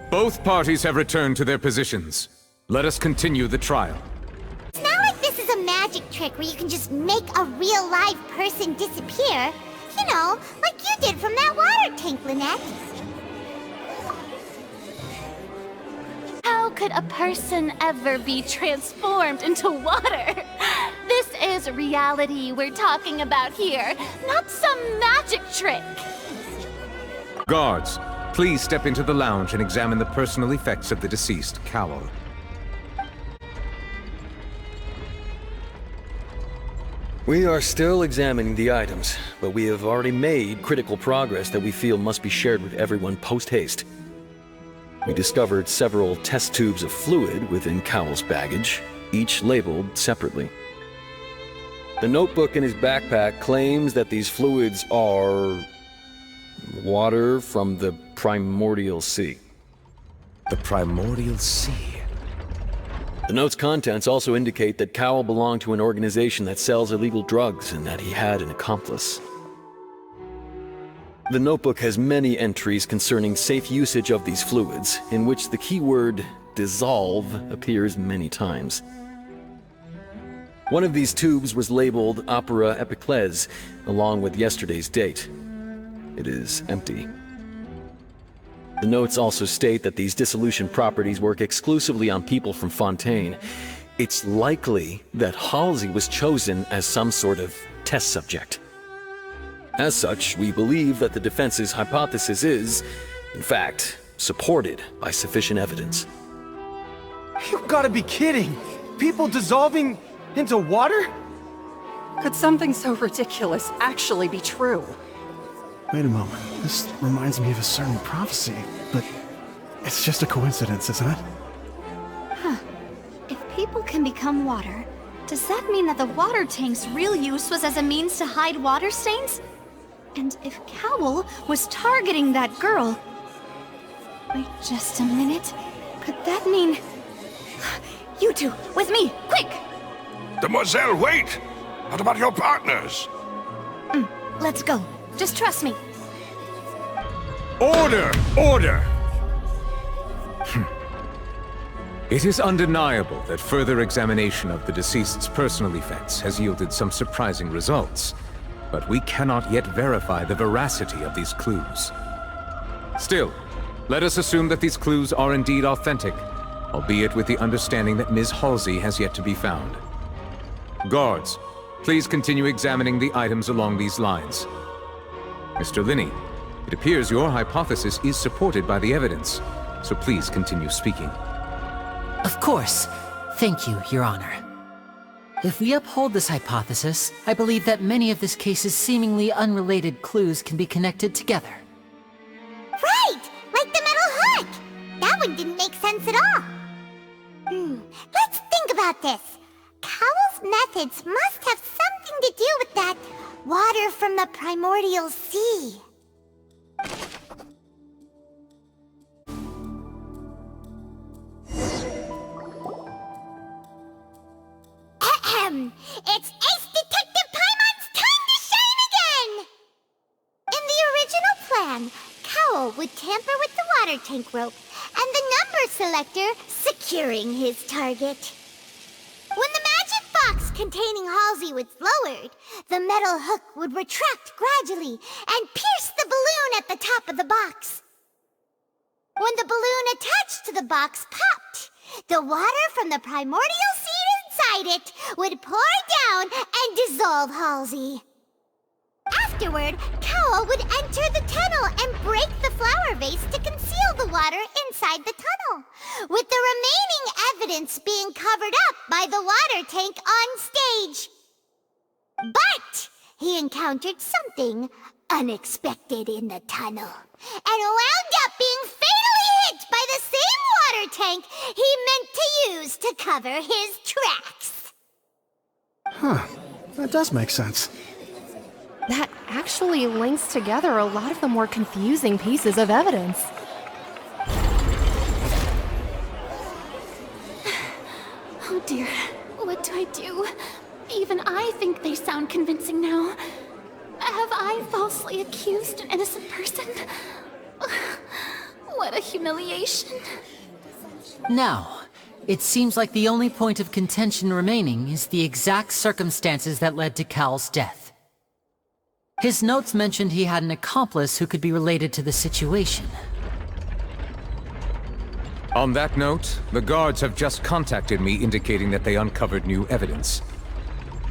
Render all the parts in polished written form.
Both parties have returned to their positions. Let us continue the trial. It's not like this is a magic trick where you can just make a real live person disappear. You know, like you did from that water tank, Lynette. How could a person ever be transformed into water? This is reality we're talking about here, not some magic trick. Guards, please step into the lounge and examine the personal effects of the deceased Cowell. We are still examining the items, but we have already made critical progress that we feel must be shared with everyone post-haste. We discovered several test tubes of fluid within Cowell's baggage, each labeled separately. The notebook in his backpack claims that these fluids are water from the primordial sea. The primordial sea? The note's contents also indicate that Cowell belonged to an organization that sells illegal drugs and that he had an accomplice. The notebook has many entries concerning safe usage of these fluids, in which the keyword dissolve appears many times. One of these tubes was labeled Opera Epiclese, along with yesterday's date. It is empty. The notes also state that these dissolution properties work exclusively on people from Fontaine. It's likely that Halsey was chosen as some sort of test subject. As such, we believe that the defense's hypothesis is, in fact, supported by sufficient evidence. You've got to be kidding! People dissolving into water? Could something so ridiculous actually be true? Wait a moment. This reminds me of a certain prophecy, but it's just a coincidence, isn't it? Huh. If people can become water, does that mean that the water tank's real use was as a means to hide water stains? And if Cowell was targeting that girl... Wait just a minute. Could that mean... You two, with me, quick! Demoiselle, wait! What about your partners? Let's go. Just trust me. Order! Order! It is undeniable that further examination of the deceased's personal effects has yielded some surprising results, but we cannot yet verify the veracity of these clues. Still, let us assume that these clues are indeed authentic, albeit with the understanding that Ms. Halsey has yet to be found. Guards, please continue examining the items along these lines. Mr. Linney, it appears your hypothesis is supported by the evidence, so please continue speaking. Of course. Thank you, Your Honor. If we uphold this hypothesis, I believe that many of this case's seemingly unrelated clues can be connected together. Right! Like the metal hook! That one didn't make sense at all. Let's think about this. Cowell's methods must have something to do with that water from the primordial sea. It's Ace Detective Paimon's time to shine again! In the original plan, Cowell would tamper with the water tank rope and the number selector securing his target. When the magic box containing Halsey was lowered, the metal hook would retract gradually and pierce the balloon at the top of the box. When the balloon attached to the box popped, the water from the primordial seed inside it would pour down and dissolve Halsey. Afterward, Cowell would enter the tunnel and break the flower vase to conceal the water inside the tunnel, with the remaining evidence being covered up by the water tank on stage. But he encountered something unexpected in the tunnel, and wound up being fatally hit by the same water tank he meant to use to cover his tracks. Huh. That does make sense. That actually links together a lot of the more confusing pieces of evidence. Oh dear, what do I do? Even I think they sound convincing now. Have I falsely accused an innocent person? What what a humiliation. Now, it seems like the only point of contention remaining is the exact circumstances that led to Cal's death. His notes mentioned he had an accomplice who could be related to the situation. On that note, the guards have just contacted me indicating that they uncovered new evidence.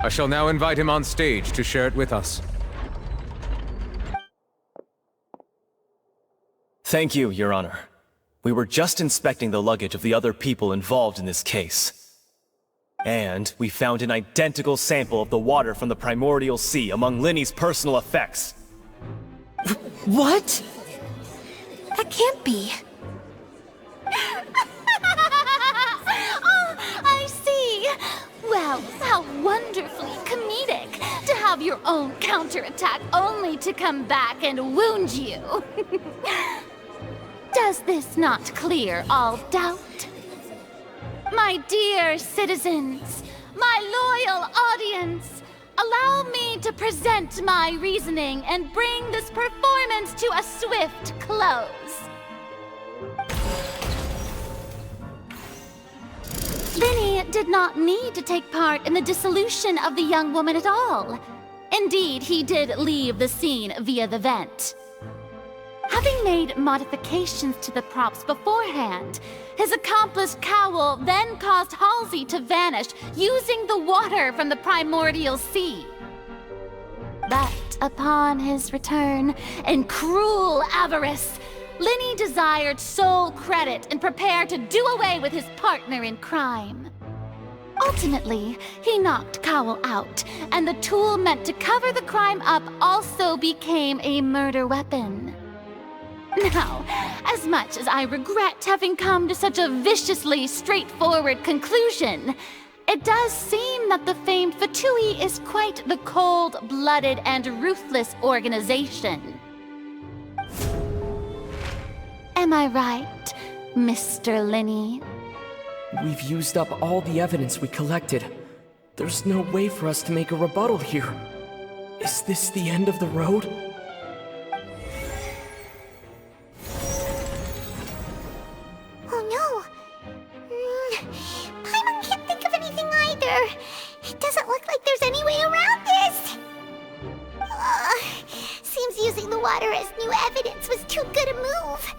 I shall now invite him on stage to share it with us. Thank you, Your Honor. We were just inspecting the luggage of the other people involved in this case. And we found an identical sample of the water from the primordial sea among Linny's personal effects. What? That can't be. Oh, I see. Well, how wonderfully comedic to have your own counterattack only to come back and wound you. Does this not clear all doubt? My dear citizens, my loyal audience, allow me to present my reasoning and bring this performance to a swift close. Linny did not need to take part in the dissolution of the young woman at all. Indeed, he did leave the scene via the vent. Having made modifications to the props beforehand, his accomplice Cowell then caused Halsey to vanish using the water from the primordial sea. But upon his return, in cruel avarice, Linny desired sole credit and prepared to do away with his partner in crime. Ultimately, he knocked Cowell out, and the tool meant to cover the crime up also became a murder weapon. Now, as much as I regret having come to such a viciously straightforward conclusion, it does seem that the famed Fatui is quite the cold-blooded and ruthless organization. Am I right, Mr. Linny? We've used up all the evidence we collected. There's no way for us to make a rebuttal here. Is this the end of the road? Oh no! Paimon can't think of anything either. It doesn't look like there's any way around this. Seems using the water as new evidence was too good a move.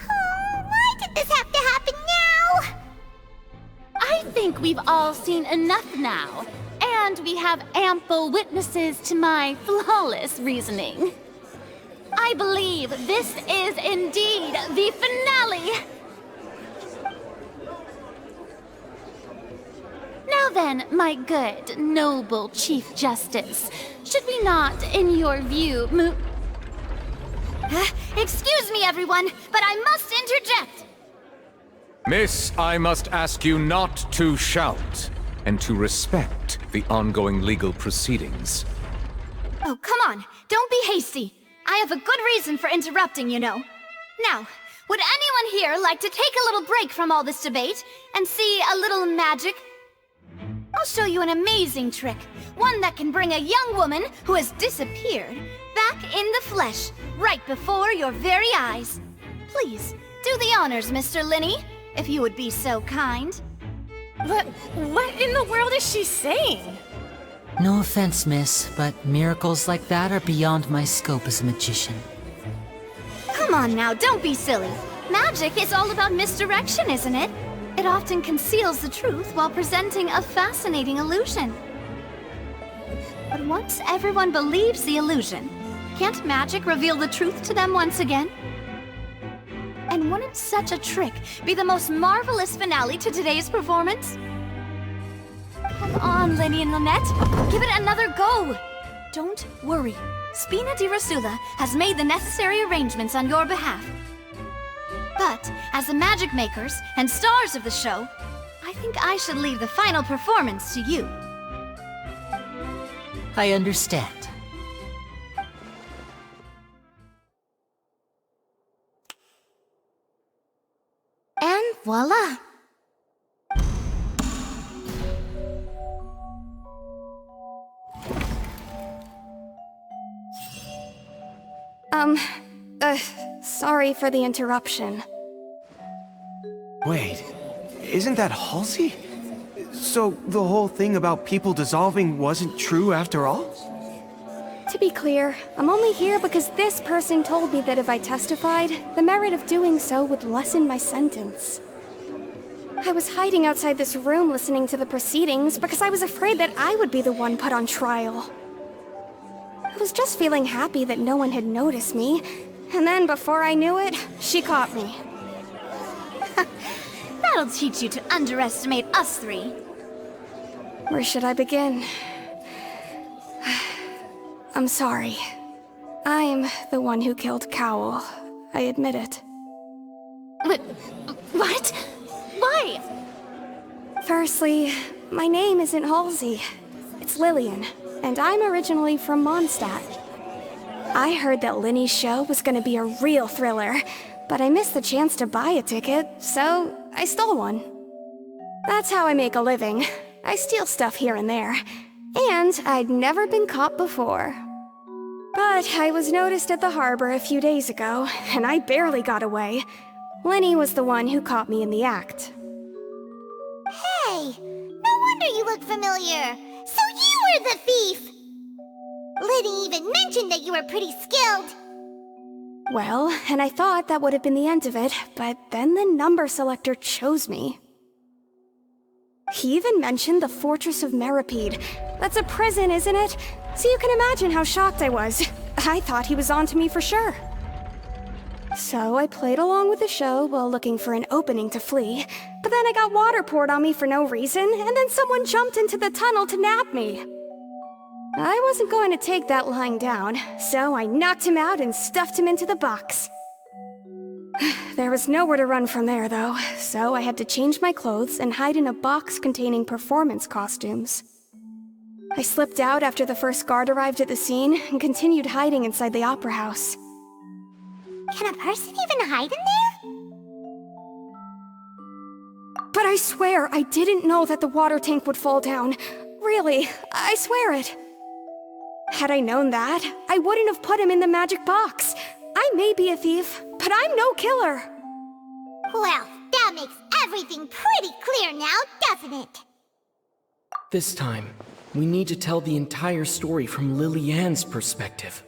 Why did this have to happen now? I think we've all seen enough now, and we have ample witnesses to my flawless reasoning. I believe this is indeed the finale. Now then, my good, noble Chief Justice, should we not, in your view, Excuse me, everyone, but I must interject. Miss, I must ask you not to shout, and to respect the ongoing legal proceedings. Oh, come on. Don't be hasty. I have a good reason for interrupting, you know. Now, would anyone here like to take a little break from all this debate and see a little magic? I'll show you an amazing trick. One that can bring a young woman who has disappeared back in the flesh, right before your very eyes. Please, do the honors, Mr. Linny, if you would be so kind. What in the world is she saying? No offense, miss, but miracles like that are beyond my scope as a magician. Come on now, don't be silly. Magic is all about misdirection, isn't it? It often conceals the truth while presenting a fascinating illusion. But once everyone believes the illusion, can't magic reveal the truth to them once again? And wouldn't such a trick be the most marvelous finale to today's performance? Come on, Linny and Lynette. Give it another go. Don't worry. Spina di Rasula has made the necessary arrangements on your behalf. But, as the magic makers and stars of the show, I think I should leave the final performance to you. I understand. And voila! Sorry for the interruption. Wait, isn't that Halsey? So the whole thing about people dissolving wasn't true after all? To be clear, I'm only here because this person told me that if I testified, the merit of doing so would lessen my sentence. I was hiding outside this room listening to the proceedings because I was afraid that I would be the one put on trial. I was just feeling happy that no one had noticed me, and then before I knew it, she caught me. That'll teach you to underestimate us three. Where should I begin? I'm sorry. I'm the one who killed Cowell. I admit it. What? Why? Firstly, my name isn't Halsey. It's Lillian, and I'm originally from Mondstadt. I heard that Linny's show was gonna be a real thriller, but I missed the chance to buy a ticket, so I stole one. That's how I make a living. I steal stuff here and there. And I'd never been caught before. But I was noticed at the harbor a few days ago, and I barely got away. Linny was the one who caught me in the act. Hey, no wonder you look familiar. So you were the thief! Liddy even mentioned that you were pretty skilled. Well, and I thought that would have been the end of it, but then the number selector chose me. He even mentioned the Fortress of Meripede. That's a prison, isn't it? So you can imagine how shocked I was. I thought he was onto me for sure. So I played along with the show while looking for an opening to flee, but then I got water poured on me for no reason, and then someone jumped into the tunnel to nab me. I wasn't going to take that lying down, so I knocked him out and stuffed him into the box. There was nowhere to run from there, though, so I had to change my clothes and hide in a box containing performance costumes. I slipped out after the first guard arrived at the scene and continued hiding inside the opera house. Can a person even hide in there? But I swear I didn't know that the water tank would fall down. Really, I swear it. Had I known that, I wouldn't have put him in the magic box. I may be a thief, but I'm no killer. Well, that makes everything pretty clear now, doesn't it? This time, we need to tell the entire story from Lily Ann's perspective.